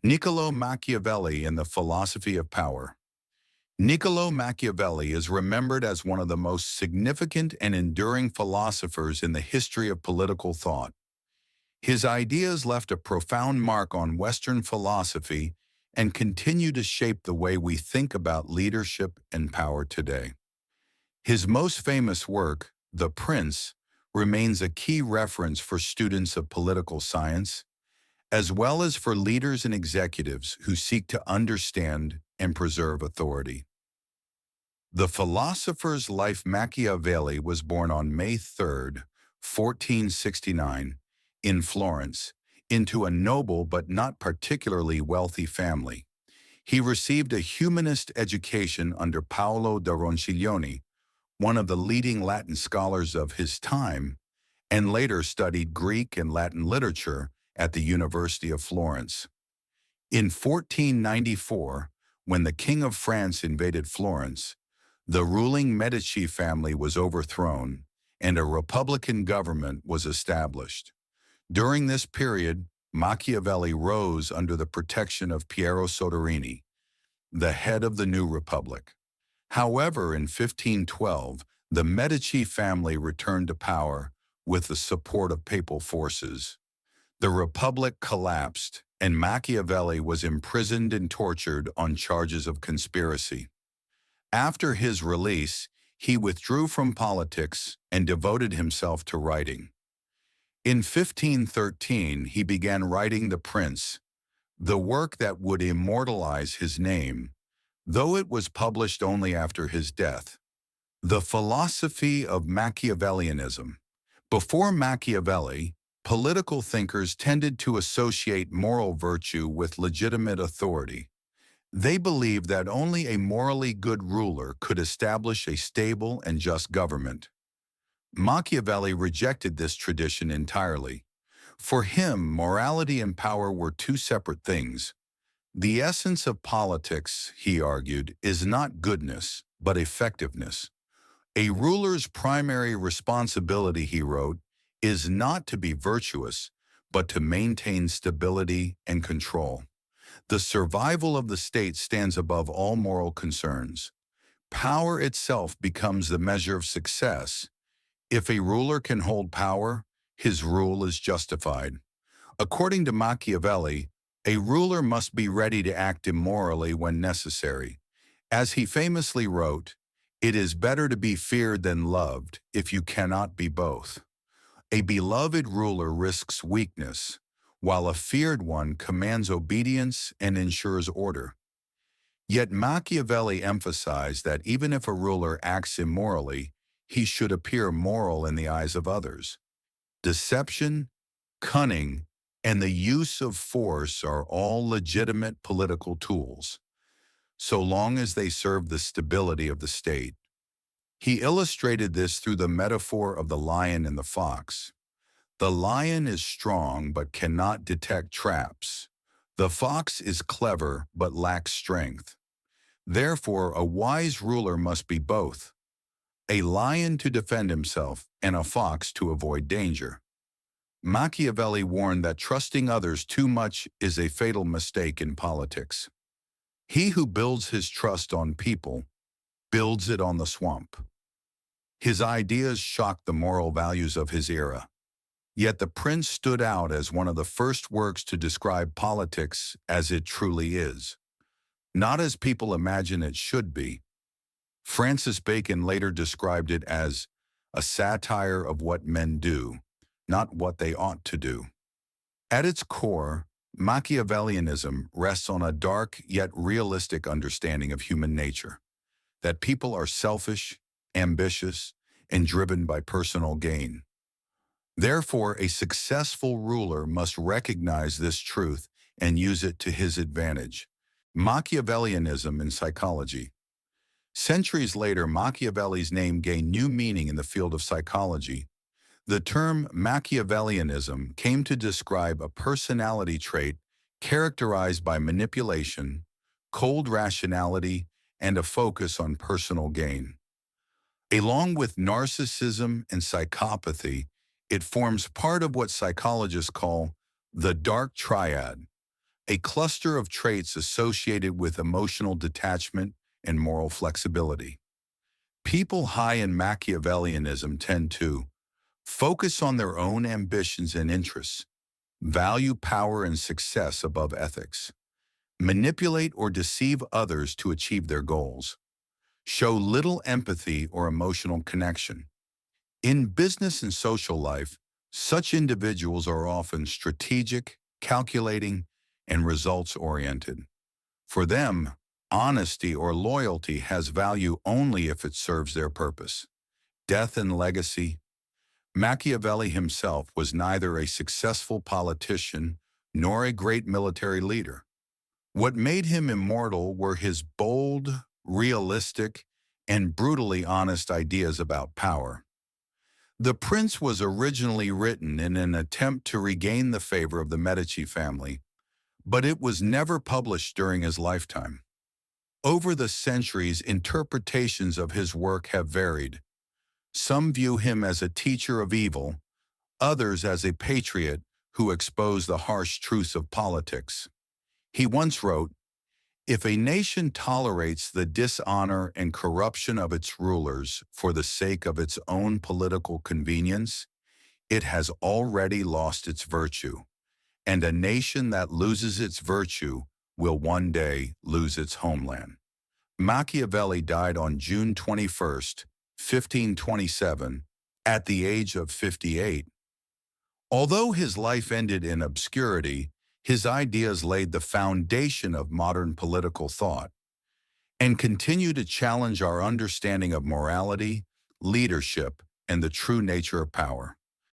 Niccolo Machiavelli and the Philosophy of Power. Niccolo Machiavelli is remembered as one of the most significant and enduring philosophers in the history of political thought. His ideas left a profound mark on Western philosophy and continue to shape the way we think about leadership and power today. His most famous work, The Prince, remains a key reference for students of political science, as well as for leaders and executives who seek to understand and preserve authority. The philosopher's life Machiavelli was born on May 3, 1469, in Florence, into a noble but not particularly wealthy family. He received a humanist education under Paolo da Ronciglione, one of the leading Latin scholars of his time, and later studied Greek and Latin literature at the University of Florence. In 1494, when the King of France invaded Florence, the ruling Medici family was overthrown and a republican government was established. During this period, Machiavelli rose under the protection of Piero Soderini, the head of the new republic. However, in 1512, the Medici family returned to power with the support of papal forces. The republic collapsed, and Machiavelli was imprisoned and tortured on charges of conspiracy. After his release, he withdrew from politics and devoted himself to writing. In 1513, he began writing The Prince, the work that would immortalize his name, though it was published only after his death. The Philosophy of Machiavellianism. Before Machiavelli, political thinkers tended to associate moral virtue with legitimate authority. They believed that only a morally good ruler could establish a stable and just government. Machiavelli rejected this tradition entirely. For him, morality and power were two separate things. The essence of politics, he argued, is not goodness, but effectiveness. A ruler's primary responsibility, he wrote, is not to be virtuous, but to maintain stability and control. The survival of the state stands above all moral concerns. Power itself becomes the measure of success. If a ruler can hold power, his rule is justified. According to Machiavelli, a ruler must be ready to act immorally when necessary. As he famously wrote, "It is better to be feared than loved if you cannot be both." A beloved ruler risks weakness, while a feared one commands obedience and ensures order. Yet Machiavelli emphasized that even if a ruler acts immorally, he should appear moral in the eyes of others. Deception, cunning, and the use of force are all legitimate political tools, so long as they serve the stability of the state. He illustrated this through the metaphor of the lion and the fox. The lion is strong but cannot detect traps. The fox is clever but lacks strength. Therefore, a wise ruler must be both: a lion to defend himself and a fox to avoid danger. Machiavelli warned that trusting others too much is a fatal mistake in politics. He who builds his trust on people builds it on the swamp. His ideas shocked the moral values of his era. Yet The Prince stood out as one of the first works to describe politics as it truly is, not as people imagine it should be. Francis Bacon later described it as a satire of what men do, not what they ought to do. At its core, Machiavellianism rests on a dark yet realistic understanding of human nature, that people are selfish, ambitious, and driven by personal gain. Therefore, a successful ruler must recognize this truth and use it to his advantage. Machiavellianism in psychology. Centuries later, Machiavelli's name gained new meaning in the field of psychology. The term Machiavellianism came to describe a personality trait characterized by manipulation, cold rationality, and a focus on personal gain. Along with narcissism and psychopathy, it forms part of what psychologists call the dark triad. a cluster of traits associated with emotional detachment and moral flexibility. People high in Machiavellianism tend to focus on their own ambitions and interests, value power and success above ethics, manipulate or deceive others to achieve their goals, show little empathy or emotional connection. In business and social life, such individuals are often strategic, calculating, and results-oriented. For them, honesty or loyalty has value only if it serves their purpose. Death and legacy. Machiavelli himself was neither a successful politician nor a great military leader. What made him immortal were his bold, realistic, and brutally honest ideas about power. The Prince was originally written in an attempt to regain the favor of the Medici family, but it was never published during his lifetime. Over the centuries, interpretations of his work have varied. Some view him as a teacher of evil, others as a patriot who exposed the harsh truths of politics. He once wrote, "If a nation tolerates the dishonor and corruption of its rulers for the sake of its own political convenience, it has already lost its virtue, and a nation that loses its virtue will one day lose its homeland." Machiavelli died on June 21, 1527, at the age of 58. Although his life ended in obscurity, his ideas laid the foundation of modern political thought and continue to challenge our understanding of morality, leadership, and the true nature of power.